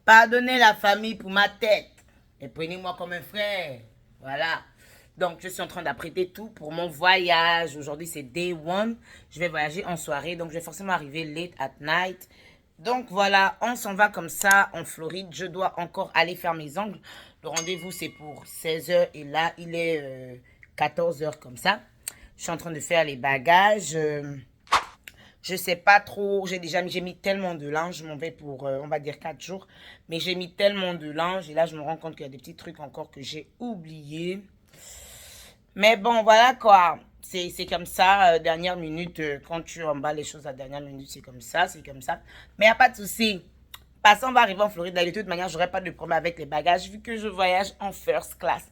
Pardonnez la famille pour ma tête. Et prenez-moi comme un frère. Voilà. Donc, je suis en train d'apprêter tout pour mon voyage. Aujourd'hui, c'est day one. Je vais voyager en soirée. Donc, je vais forcément arriver late at night. Donc, voilà, on s'en va comme ça en Floride. Je dois encore aller faire mes ongles. Le rendez-vous, c'est pour 16 h. Et là, il est 14 h comme ça. Je suis en train de faire les bagages. Je sais pas trop, j'ai mis tellement de linge, je m'en vais pour, on va dire 4 jours. Mais j'ai mis tellement de linge et là, je me rends compte qu'il y a des petits trucs encore que j'ai oubliés. Mais bon, voilà quoi. C'est comme ça, dernière minute, quand tu emballes les choses à dernière minute, c'est comme ça, c'est comme ça. Mais il n'y a pas de souci. Passons, on va arriver en Floride. De toute manière, j'aurai pas de problème avec les bagages vu que je voyage en first class.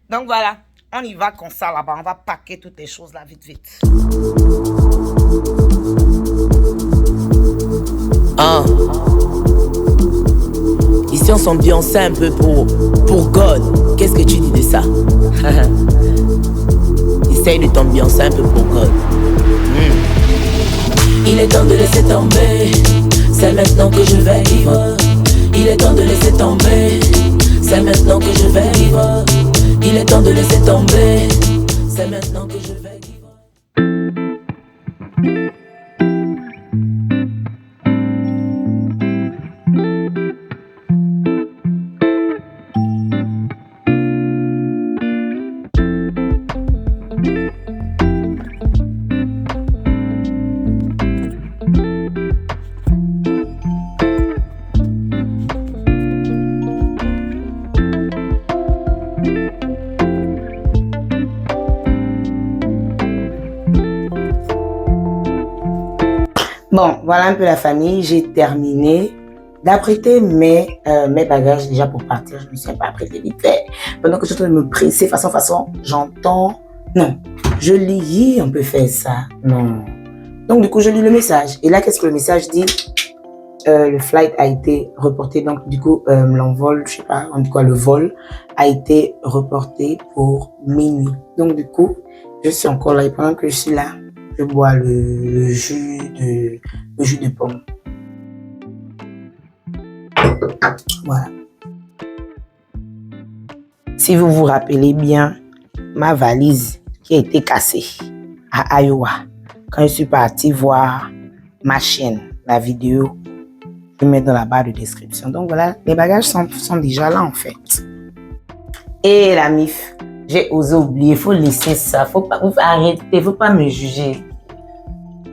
Donc voilà, on y va comme ça là-bas. On va packer toutes les choses là vite, vite. Ah. Ici on s'ambiance un peu pour God. Qu'est-ce que tu dis de ça? Essaye de t'ambiancer un peu pour God. Il est temps de laisser tomber. C'est maintenant que je vais vivre. Il est temps de laisser tomber. C'est maintenant que je vais vivre. Il est temps de laisser tomber. C'est maintenant que je vais vivre. Bon, voilà un peu la famille. J'ai terminé d'apprêter mes bagages déjà pour partir. Je ne me suis pas apprêtée vite fait. Pendant que je suis en train de me presser, façon, j'entends. Non, je lis, on peut faire ça. Non. Donc, du coup, je lis le message. Et là, qu'est-ce que le message dit? Le flight a été reporté. Donc, du coup, l'envol, je sais pas, en tout cas, le vol a été reporté pour minuit. Donc, du coup, je suis encore là. Et pendant que je suis là, je bois le jus de pomme. Voilà. Si vous vous rappelez bien, ma valise qui a été cassée à Iowa, quand je suis partie voir ma chaîne, la vidéo, je mets dans la barre de description. Donc voilà, les bagages sont déjà là en fait. Et la MIF, j'ai osé oublier, il faut laisser ça, faut pas arrêter, faut pas me juger.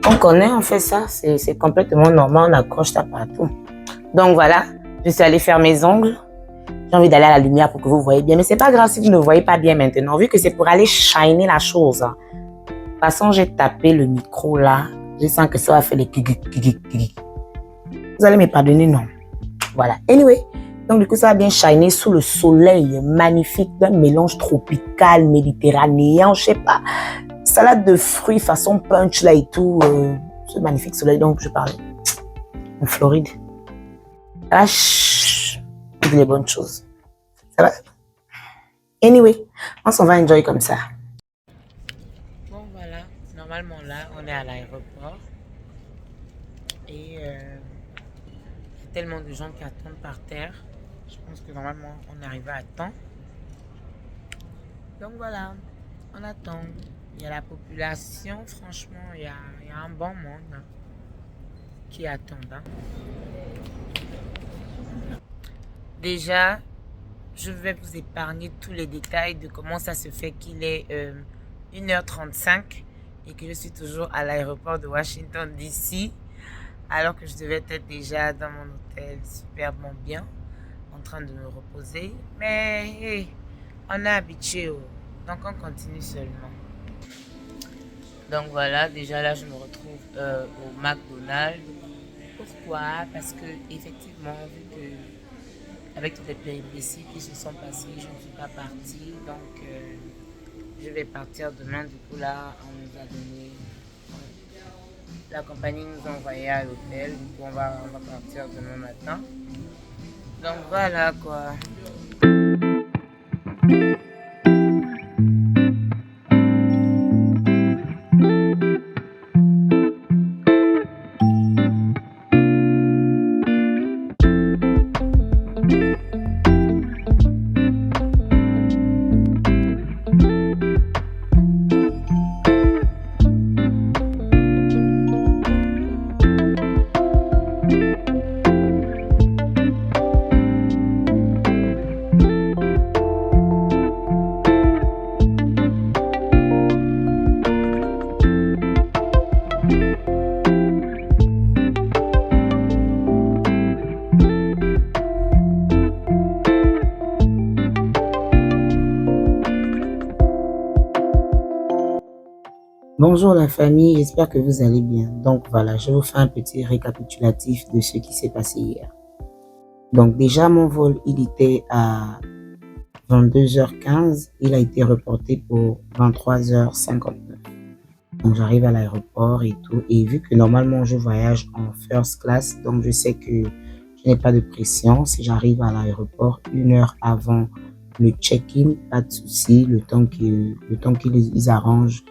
On connaît, on fait ça, c'est complètement normal, on accroche ça partout. Donc voilà, je suis allée faire mes ongles. J'ai envie d'aller à la lumière pour que vous voyez bien, mais c'est pas grave si vous ne voyez pas bien maintenant, vu que c'est pour aller shiner la chose. De toute façon, j'ai tapé le micro là, je sens que ça va faire les kiki. Vous allez me pardonner, non? Voilà. Anyway, donc du coup, ça va bien shiner sous le soleil magnifique d'un mélange tropical, méditerranéen, je sais pas. Salade de fruits façon punch là et tout. Ce magnifique soleil dont je parlais. En Floride. Toutes les bonnes choses. Ça va? Anyway, on s'en va enjoy comme ça. Bon voilà, normalement là, on est à l'aéroport. Et il y a tellement de gens qui attendent par terre. Je pense que normalement, on est arrivé à temps. Donc voilà, on attend. Il y a la population, franchement, il y a un bon monde hein, qui attend. Hein. Déjà, je vais vous épargner tous les détails de comment ça se fait qu'il est 1h35 et que je suis toujours à l'aéroport de Washington DC, alors que je devais être déjà dans mon hôtel superbement bien, en train de me reposer. Mais hey, on est habitué, donc on continue seulement. Donc voilà, déjà là je me retrouve au McDonald's. Pourquoi? Parce que effectivement, vu que avec toutes les péripéties qui se sont passées, je ne suis pas partie. Donc je vais partir demain. Du coup là, on nous a donné, la compagnie nous a envoyé à l'hôtel. Du coup on va partir demain matin. Donc voilà quoi. Bonjour la famille, j'espère que vous allez bien. Donc voilà, je vous fais un petit récapitulatif de ce qui s'est passé hier. Donc déjà, mon vol, il était à 22h15, il a été reporté pour 23h59. Donc j'arrive à l'aéroport et tout, et vu que normalement je voyage en first class, donc je sais que je n'ai pas de pression. Si j'arrive à l'aéroport 1 heure avant le check-in, pas de souci, le temps qu'ils arrangent,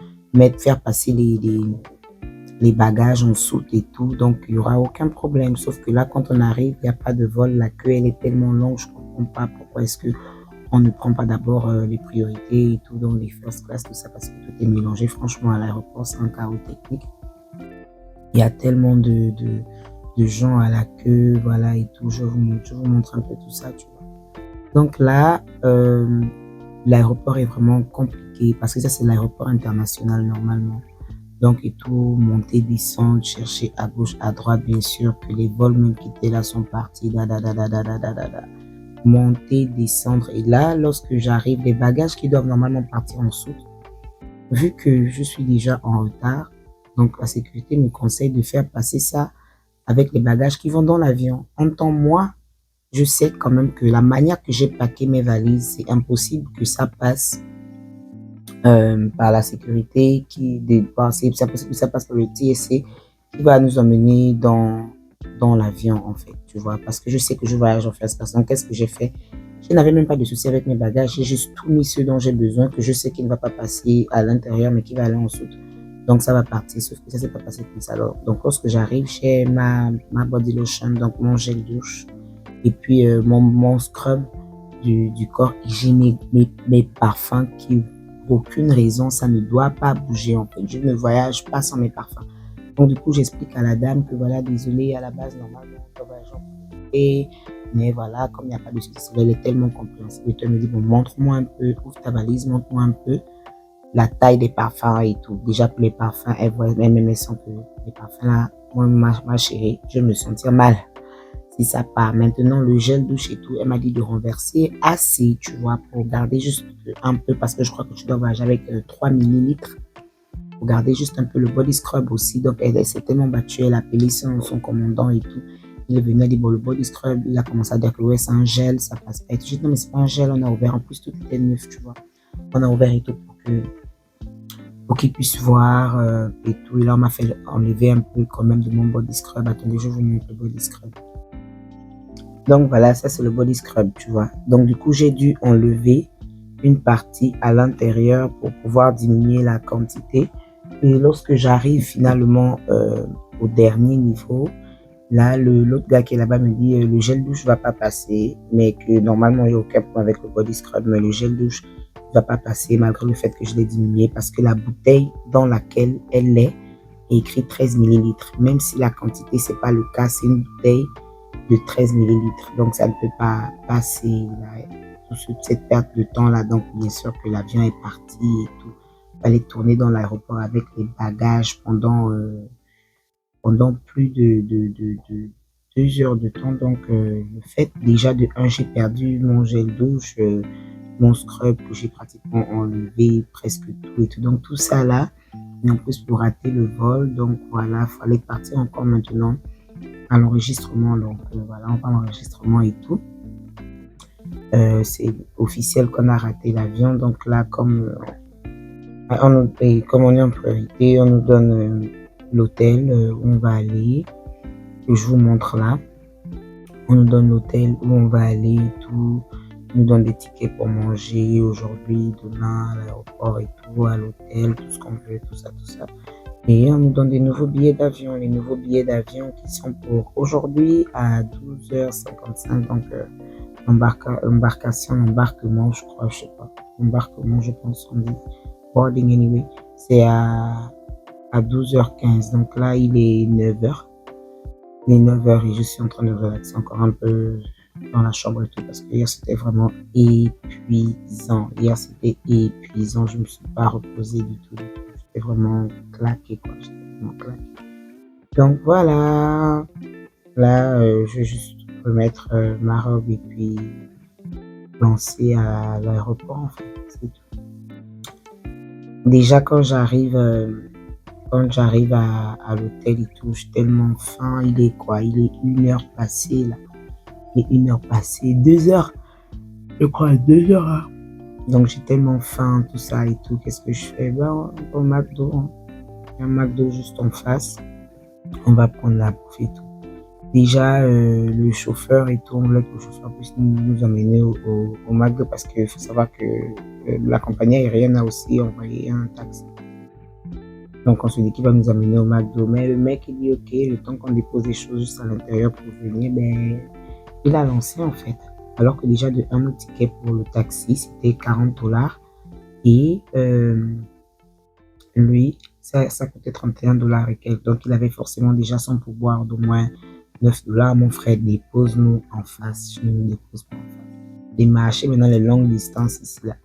faire passer les bagages en soute et tout, donc il n'y aura aucun problème. Sauf que là, quand on arrive, il n'y a pas de vol, la queue elle est tellement longue, je ne comprends pas pourquoi est-ce que on ne prend pas d'abord les priorités et tout, donc les first class, tout ça, parce que tout est mélangé. Franchement, à l'aéroport, c'est un chaos technique. Il y a tellement de gens à la queue, voilà, et tout. Je vous montre un peu tout ça, tu vois. Donc là, l'aéroport est vraiment compliqué, parce que ça, c'est l'aéroport international, normalement. Donc, et tout, monter, descendre, chercher à gauche, à droite, bien sûr, que les vols même qui étaient là sont partis, monter, descendre. Et là, lorsque j'arrive, les bagages qui doivent normalement partir en soute, vu que je suis déjà en retard, donc la sécurité me conseille de faire passer ça avec les bagages qui vont dans l'avion. En temps, moi, je sais quand même que la manière que j'ai packé mes valises, c'est impossible que ça passe par la sécurité c'est impossible que ça passe par le TSC qui va nous emmener dans l'avion, en fait, tu vois, parce que je sais que je voyage en first class. Donc, qu'est-ce que j'ai fait? Je n'avais même pas de souci avec mes bagages. J'ai juste tout mis ce dont j'ai besoin, que je sais qu'il ne va pas passer à l'intérieur, mais qui va aller en soute. Donc, ça va partir, sauf que ça ne s'est pas passé comme ça. Alors, donc, lorsque j'arrive chez ma body lotion, donc mon gel douche, et puis mon scrub du corps hygiénique, mes parfums qui, pour aucune raison, ça ne doit pas bouger, en fait. Je ne voyage pas sans mes parfums. Donc, du coup, j'explique à la dame que voilà, désolé, à la base, normalement, on doit voyager en priorité. Mais voilà, comme il n'y a pas de souci, elle est tellement compréhensible. Elle me dit, bon, montre-moi un peu, ouvre ta valise, montre-moi un peu la taille des parfums et tout. Déjà, pour les parfums, elle sent que les parfums là, moi, ma chérie, je me sentir mal si ça part. Maintenant, le gel douche et tout, elle m'a dit de renverser assez, tu vois, pour garder juste un peu, parce que je crois que tu dois voyager avec 3 millilitres. Pour garder juste un peu le body scrub aussi. Donc, elle s'est tellement battue, elle a appelé son commandant et tout. Il est venu, il a dit, bon, le body scrub, il a commencé à dire que ouais, c'est un gel, ça passe pas. Et tout. Je dis, non, mais c'est pas un gel, on a ouvert. En plus, tout était neuf, tu vois. On a ouvert et tout pour qu'il puisse voir et tout. Et là, on m'a fait enlever un peu quand même de mon body scrub. Attendez, je vous montre le body scrub. Donc, voilà, ça, c'est le body scrub, tu vois. Donc, du coup, j'ai dû enlever une partie à l'intérieur pour pouvoir diminuer la quantité. Et lorsque j'arrive finalement au dernier niveau, là, l'autre gars qui est là-bas me dit le gel douche va pas passer, mais que normalement, il n'y a aucun problème avec le body scrub, mais le gel douche va pas passer malgré le fait que je l'ai diminué parce que la bouteille dans laquelle elle est écrit 13 millilitres. Même si la quantité, c'est pas le cas, c'est une bouteille de 13 millilitres. Donc, ça ne peut pas passer là, cette perte de temps-là. Donc, bien sûr que l'avion est parti et tout. Il fallait tourner dans l'aéroport avec les bagages pendant plus de 2 heures de temps. Donc, le fait déjà de j'ai perdu mon gel douche, mon scrub que j'ai pratiquement enlevé, presque tout et tout. Donc, tout ça là, et en plus pour rater le vol. Donc, voilà, il fallait partir encore maintenant à l'enregistrement. Donc, voilà, on va à l'enregistrement et tout. C'est officiel qu'on a raté l'avion. Donc, là, comme on est en priorité, on nous donne l'hôtel où on va aller. Que je vous montre là. On nous donne l'hôtel où on va aller et tout. On nous donne des tickets pour manger aujourd'hui, demain, à l'aéroport et tout, à l'hôtel, tout ce qu'on veut, tout ça, tout ça. Et on nous donne des nouveaux billets d'avion. Les nouveaux billets d'avion qui sont pour aujourd'hui à 12h55. Donc, embarquement, je crois, je sais pas. Embarquement, je pense, on dit. Boarding anyway. C'est à 12h15. Donc là, il est 9h. Il est 9h et je suis en train de relaxer encore un peu dans la chambre et tout parce que hier c'était vraiment épuisant. Hier c'était épuisant. Je me suis pas reposé du tout. J'étais vraiment claqué, quoi. J'étais vraiment claqué. Donc voilà. Là, je vais juste remettre ma robe et puis lancer à l'aéroport en fait. C'est tout. Déjà quand j'arrive Quand j'arrive à l'hôtel et tout, j'ai tellement faim. Il est quoi? Il est 1 heure passée là. Il est 1 heure passée, 2 heures. Je crois 2 heures. Hein. Donc j'ai tellement faim, tout ça et tout. Qu'est-ce que je fais? Ben, au McDo. Hein. Il y a un McDo juste en face. On va prendre la bouffe et tout. Déjà, le chauffeur et tout, on voulait que le chauffeur puisse nous emmener au McDo parce qu'il faut savoir que la compagnie aérienne a aussi envoyé un taxi. Donc, on se dit qu'il va nous amener au McDo. Mais le mec, il dit OK, le temps qu'on dépose les choses juste à l'intérieur pour venir, ben, il a lancé en fait. Alors que déjà, de un ticket pour le taxi, c'était 40 $. Et lui, ça coûtait 31 $ et quelques. Donc, il avait forcément déjà son pourboire d'au moins 9 $. Mon frère, dépose-nous en face. Je ne nous dépose pas en face. Les marchés, maintenant, les longues distances ici, là.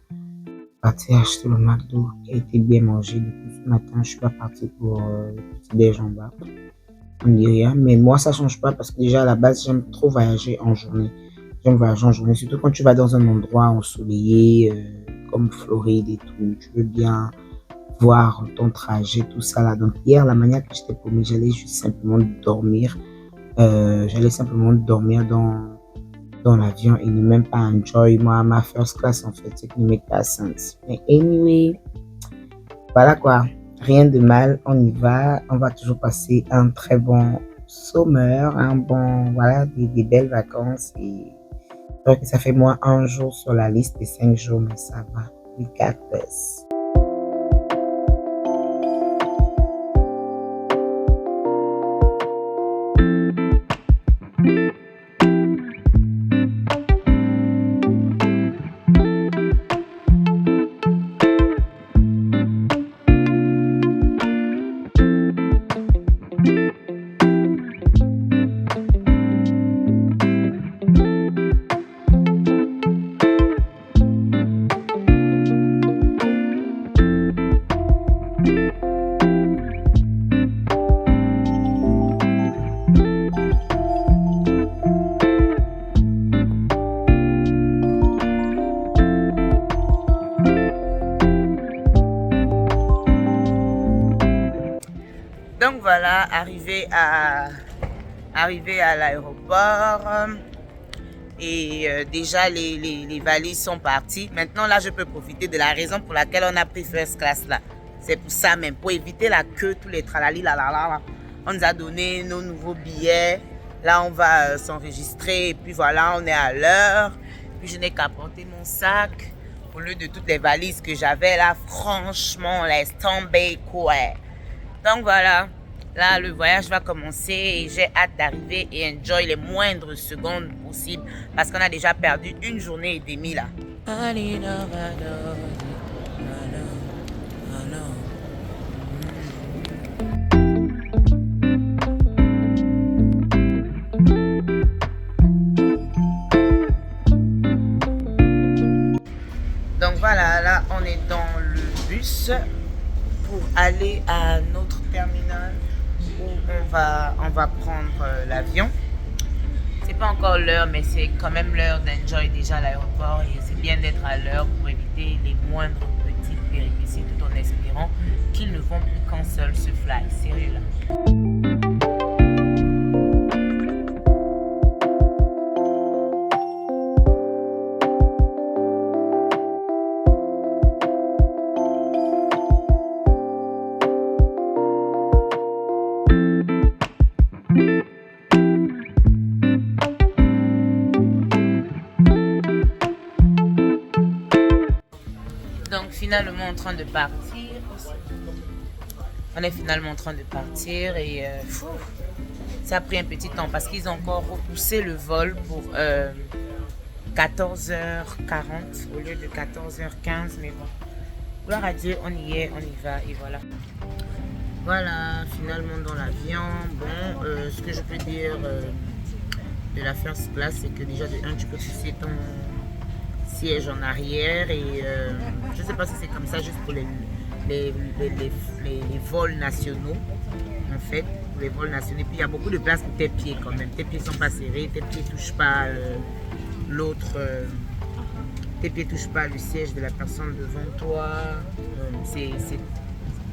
Parti acheter le McDo qui a été bien mangé. Du coup, ce matin, je suis pas parti pour le petit déj en bas. On ne dit rien. Mais moi, ça change pas parce que déjà, à la base, j'aime trop voyager en journée. J'aime voyager en journée. Surtout quand tu vas dans un endroit ensoleillé, comme Floride et tout. Tu veux bien voir ton trajet, tout ça là. Donc hier, la manière que j'étais promis, j'allais juste simplement dormir. J'allais simplement dormir dans l'avion et ne même pas enjoy ma first class en fait, ce qui ne make pas sens. Mais anyway, voilà quoi. Rien de mal, on y va. On va toujours passer un très bon summer, un bon, voilà, des belles vacances. Et donc ça fait moins 1 jour sur la liste des 5 jours, mais ça va. We got this. Donc voilà, arrivé à l'aéroport et déjà les valises sont parties. Maintenant là, je peux profiter de la raison pour laquelle on a pris first class là. C'est pour ça même, pour éviter la queue, tous les tralali là. On nous a donné nos nouveaux billets. Là, on va s'enregistrer et puis voilà, on est à l'heure. Puis je n'ai qu'à porter mon sac au lieu de toutes les valises que j'avais là. Franchement, laisse tomber quoi. Donc voilà, là le voyage va commencer et j'ai hâte d'arriver et enjoy les moindres secondes possibles parce qu'on a déjà perdu 1 journée et demie là. Donc voilà, là on est dans le bus pour aller à notre terminal où on va prendre l'avion. C'est pas encore l'heure, mais c'est quand même l'heure d'enjoy déjà l'aéroport et c'est bien d'être à l'heure pour éviter les moindres petites péripéties tout en espérant qu'ils ne font plus qu'un seul se fly. Sérieux là. Donc finalement en train de partir. On est finalement en train de partir et ça a pris un petit temps parce qu'ils ont encore repoussé le vol pour 14h40 au lieu de 14h15. Mais bon, gloire à Dieu, on y est, on y va et voilà. Voilà, finalement dans l'avion. Bon, ce que je peux dire de la first class, c'est que déjà de 1, tu peux pousser ton siège en arrière et je sais pas si c'est comme ça juste pour les vols nationaux en fait, pour les vols nationaux. Et puis il y a beaucoup de place pour tes pieds quand même. Tes pieds sont pas serrés, tes pieds touchent pas tes pieds touchent pas le siège de la personne devant toi. C'est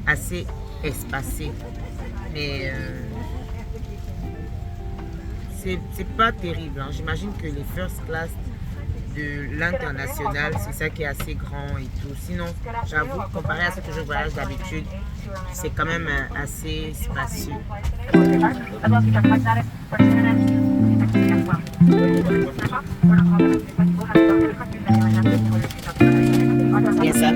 assez espacé. Mais c'est pas terrible. Hein. J'imagine que les first class de l'international, c'est ça qui est assez grand et tout. Sinon, j'avoue, comparé à ce que je voyage d'habitude, c'est quand même assez spacieux. Bien ça.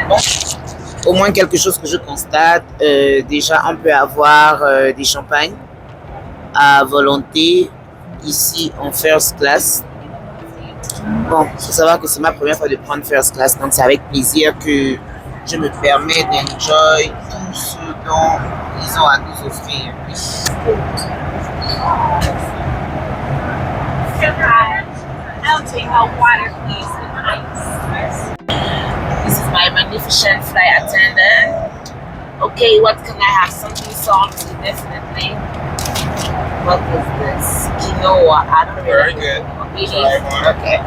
Bon, au moins quelque chose que je constate, déjà on peut avoir des champagnes à volonté ici en first class. Bon, il faut savoir que c'est ma première fois de prendre first class, donc c'est avec plaisir que je me permets d'enjoy tout ce dont ils ont à nous offrir. I'll take out water, please, with ice. This is my magnificent flight attendant. Okay, what can I have? Something salty, definitely. What is this? Quinoa. I don't know. Very good. Okay.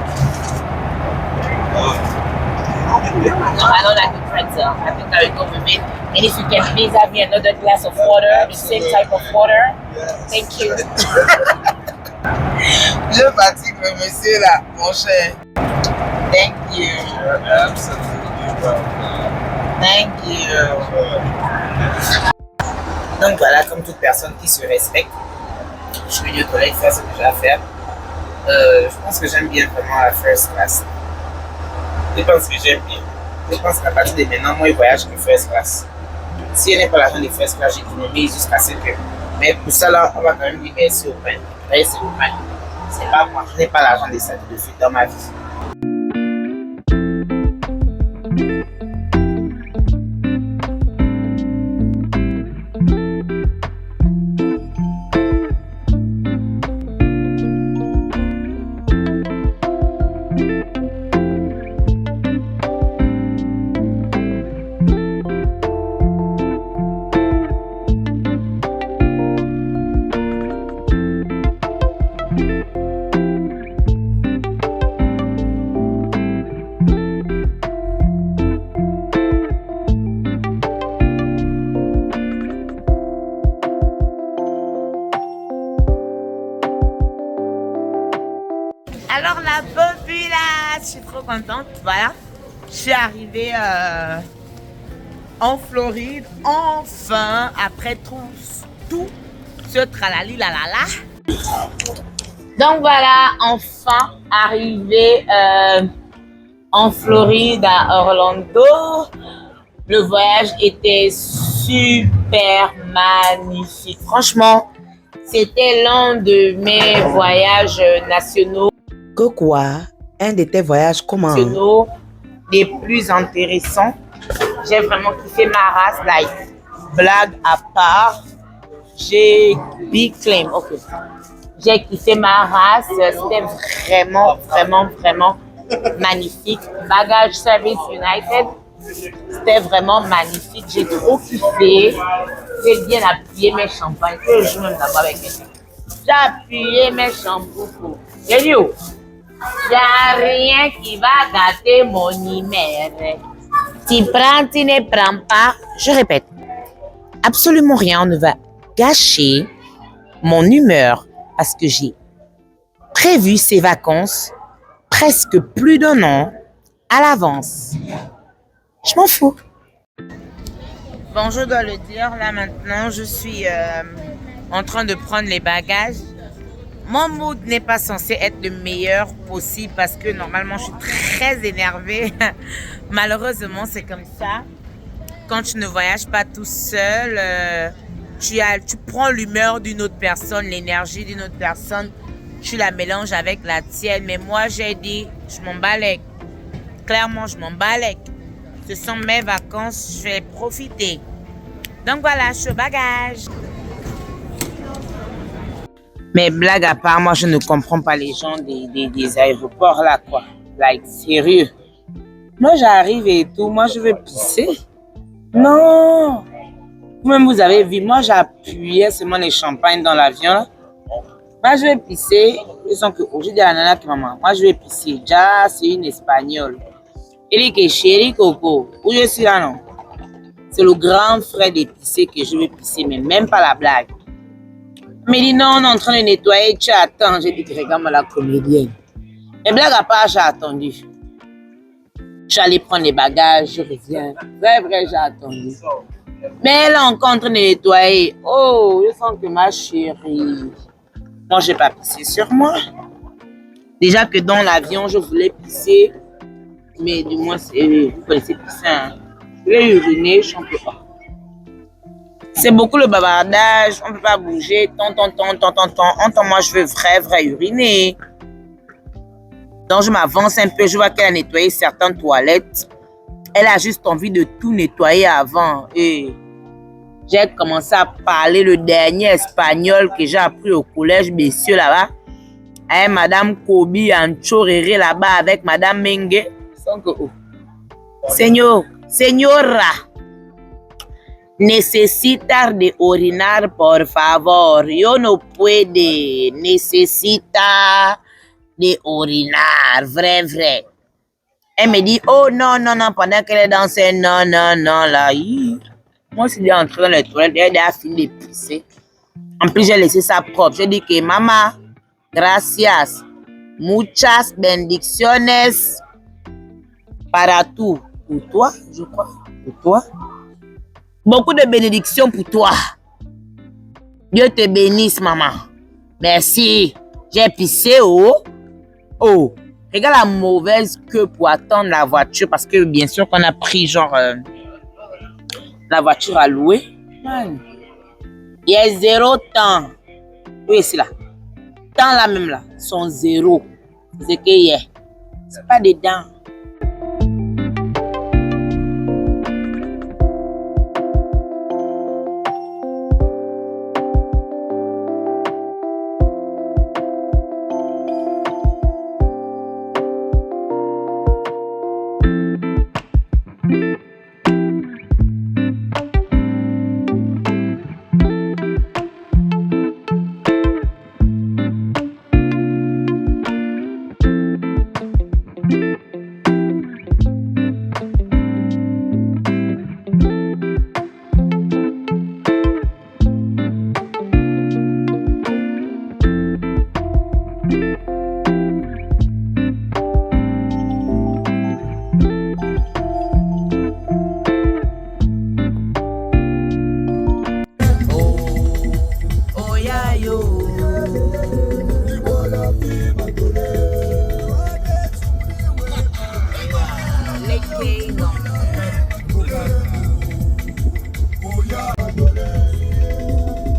No, I don't like the pretzel. I think I will go with it. And if you can please have me another glass of water, the same type of water. Thank you. Je fatigue le monsieur là, mon cher. Thank you. You're absolutely welcome. Thank you. Donc voilà, comme toute personne qui se respecte, je suis venu aux toilettes faire ce que j'ai à faire. Je pense que j'aime bien vraiment la first class. Je pense que j'aime bien. Je pense qu'à partir de maintenant, moi, je voyage en first class. Si elle n'est pas l'argent de first class, j'économise jusqu'à ce que. Mais pour ça, là, on va quand même dire merci au pain. Voyez, c'est le pain. C'est pas moi, je n'ai pas l'argent de ça de suite dans ma vie. Alors la populace, je suis trop contente. Voilà, je suis arrivée en Floride, enfin, après tout ce tralali la la la. Donc voilà, enfin arrivée en Floride, à Orlando. Le voyage était super magnifique. Franchement, c'était l'un de mes voyages nationaux. Que quoi? Un de tes voyages comment? Les plus intéressants. J'ai vraiment kiffé ma race, like, blague à part. J'ai big claim, ok. J'ai kiffé ma race, c'était vraiment magnifique. Bagage Service United, c'était vraiment magnifique. J'ai trop kiffé. J'ai bien appuyé mes champagnes. Que je joue même d'abord avec mes. J'ai appuyé mes shampoos. J'ai dit, oh, il n'y a rien qui va gâter mon humeur. Tu prends, tu ne prends pas. Je répète, absolument rien ne va gâcher mon humeur parce que j'ai prévu ces vacances presque plus d'un an à l'avance. Je m'en fous. Bon, je dois le dire, là maintenant, je suis en train de prendre les bagages. Mon mood n'est pas censé être le meilleur possible parce que normalement, je suis très énervée. Malheureusement, c'est comme ça. quand tu ne voyages pas tout seul, tu prends l'humeur d'une autre personne, l'énergie d'une autre personne, tu la mélanges avec la tienne. Mais moi, j'ai dit, je m'en balèque. Clairement, je m'en balèque. Ce sont mes vacances, je vais profiter. Donc voilà, je suis au bagage. Mais blague à part, moi, je ne comprends pas les gens des aéroports là, quoi. Like, sérieux. Moi, j'arrive et tout, moi, je veux pisser. Non. Vous-même, vous avez vu, moi, j'appuyais seulement les champagnes dans l'avion, là. Moi, je vais pisser. Ils sont que, j'ai dit à la nana qui maman, moi, je vais pisser. Déjà, c'est une espagnole. Elle dit que chérie Coco, où je suis là, non? C'est le grand frère de pisser que je vais pisser, mais même pas la blague. Il me dit non, on est en train de nettoyer, tu attends. J'ai dit que regarde-moi la comédienne. Et blague à part, j'ai attendu. J'allais prendre les bagages, je reviens. Vrai, j'ai attendu. Mais elle est encore en train de nettoyer. Oh, je sens que ma chérie. Moi, j'ai pas pissé sur moi. Déjà que dans l'avion, je voulais pisser. Mais du moins, vous connaissez pisser. Hein? Je vais uriner, je ne peux pas. C'est beaucoup le bavardage. On ne peut pas bouger. Moi, je veux vrai uriner. Donc, je m'avance un peu. Je vois qu'elle a nettoyé certaines toilettes. Elle a juste envie de tout nettoyer avant. Et j'ai commencé à parler le dernier espagnol que j'ai appris au collège, messieurs, là-bas. Avec Madame Kobi Anchorere, là-bas, avec Madame Mengue. Señora, necesita de orinar, por favor. Yo no puede. Necesita de orinar. Vrai. Elle me dit, oh non, pendant qu'elle est dans ses non, là. Moi, je suis entrée dans les toilettes, elle a fini de pisser. En plus, j'ai laissé ça propre. J'ai dit que, maman, gracias, muchas bendiciones para tout. Pour toi, je crois. Pour toi. Beaucoup de bénédictions pour toi. Dieu te bénisse, maman. Merci. J'ai pissé, oh. Regarde la mauvaise queue pour attendre la voiture parce que bien sûr qu'on a pris genre la voiture à louer. Man. Il y a 0 temps. Oui, c'est là. Temps là même là. Sont 0. C'est que y est. C'est pas dedans.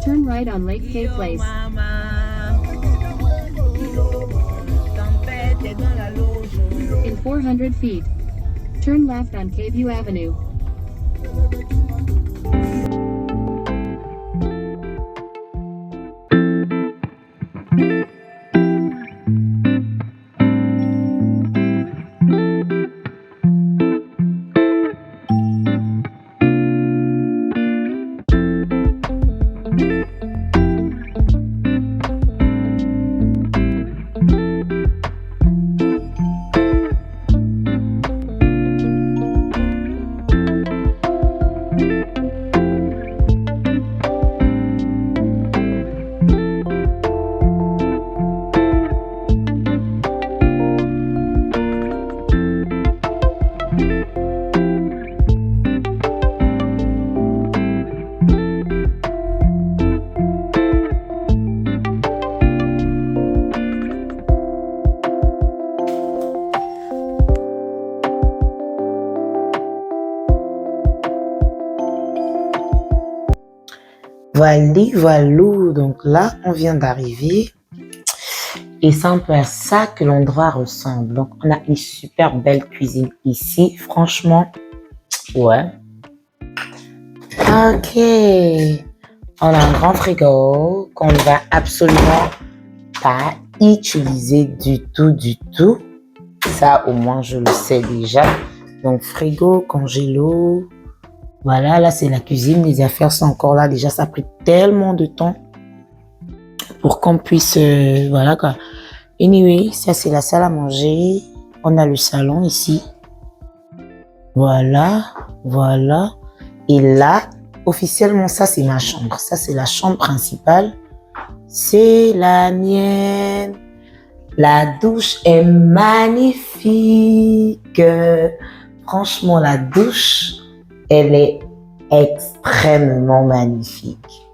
Turn right on Lake K Place. In 400 feet, turn left on K-View Avenue. Voilà. Donc là, on vient d'arriver. Et c'est un peu à ça que l'endroit ressemble. Donc, on a une super belle cuisine ici. Franchement, ouais. Ok. On a un grand frigo qu'on ne va absolument pas utiliser du tout. Ça, au moins, je le sais déjà. Donc, frigo, congélo. Voilà, là, c'est la cuisine. Les affaires sont encore là. Déjà, ça a pris tellement de temps pour qu'on puisse... voilà, quoi. Anyway, ça, c'est la salle à manger. On a le salon ici. Voilà. Et là, officiellement, ça, c'est ma chambre. Ça, c'est la chambre principale. C'est la mienne. La douche est magnifique. Franchement, la douche, elle est extrêmement magnifique.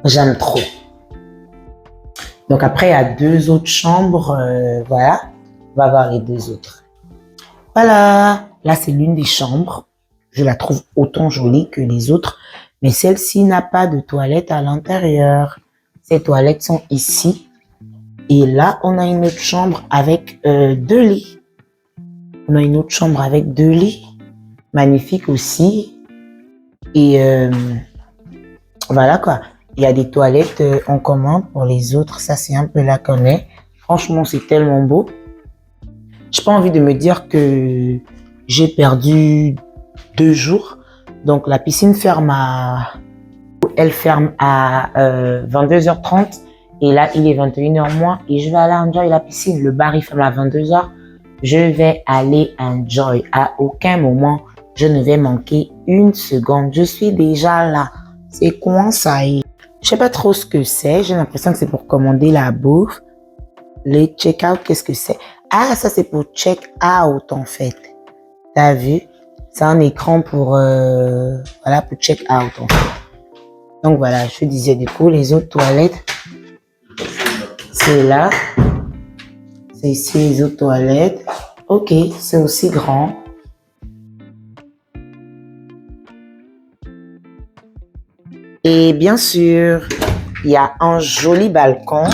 J'aime trop. Donc après, il y a 2 autres chambres. Voilà. On va voir les 2 autres. Voilà. Là, c'est l'une des chambres. Je la trouve autant jolie que les autres. Mais celle-ci n'a pas de toilette à l'intérieur. Ces toilettes sont ici. Et là, on a une autre chambre avec 2 lits. On a une autre chambre avec 2 lits. Magnifique aussi. Et voilà quoi. Il y a des toilettes en commun pour les autres. Ça, c'est un peu là qu'on est. Franchement, c'est tellement beau. J'ai pas envie de me dire que j'ai perdu 2 jours. Donc, la piscine ferme à 22h30. Et là, il est 21h moins. Et je vais aller enjoy la piscine. Le bar, il ferme à 22h. Je vais aller enjoy. À aucun moment, je ne vais manquer une seconde. Je suis déjà là. C'est quoi ça? Je sais pas trop ce que c'est. J'ai l'impression que c'est pour commander la bouffe. Les check-out, qu'est-ce que c'est? Ah, ça c'est pour check-out en fait. T'as vu? C'est un écran pour voilà, pour check-out en fait. Donc voilà, je disais du coup, les autres toilettes, c'est là. C'est ici les autres toilettes. Ok, c'est aussi grand. Et bien sûr, il y a un joli balcon.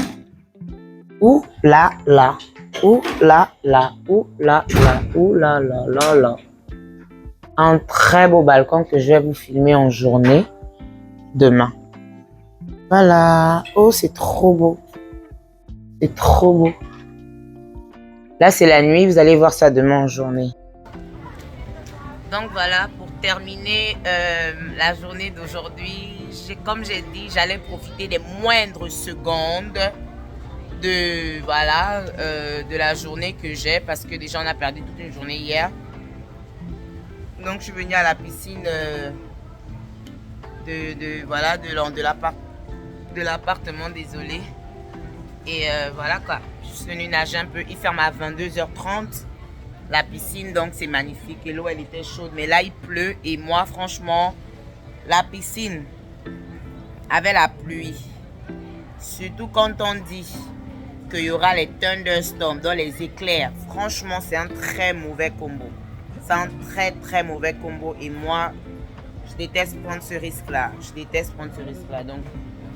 Ouh là là, ouh là là, ouh là là, ouh là là là là. Un très beau balcon que je vais vous filmer en journée demain. Voilà. Oh, c'est trop beau. C'est trop beau. Là, c'est la nuit. Vous allez voir ça demain en journée. Donc voilà, pour terminer la journée d'aujourd'hui, comme j'ai dit, j'allais profiter des moindres secondes de la journée que j'ai parce que déjà on a perdu toute une journée hier. Donc je suis venue à la piscine de l'appartement, désolé. Et voilà quoi, je suis venue nager un peu. Il ferme à 22h30. La piscine, donc c'est magnifique. Et l'eau, elle était chaude. Mais là, il pleut. Et moi, franchement, la piscine, avec la pluie, surtout quand on dit qu'il y aura les thunderstorms, dans les éclairs, franchement, c'est un très mauvais combo. C'est un très, très mauvais combo. Et moi, je déteste prendre ce risque-là. Donc,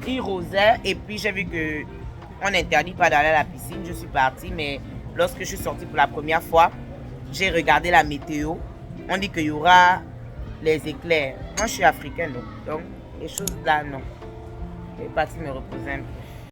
il rosait. Et puis, j'ai vu qu'on n'interdit pas d'aller à la piscine. Je suis partie. Mais lorsque je suis sortie pour la première fois, j'ai regardé la météo. On dit qu'il y aura les éclairs. Moi, je suis africaine, donc les choses là, non. Je vais partir me reposer un peu.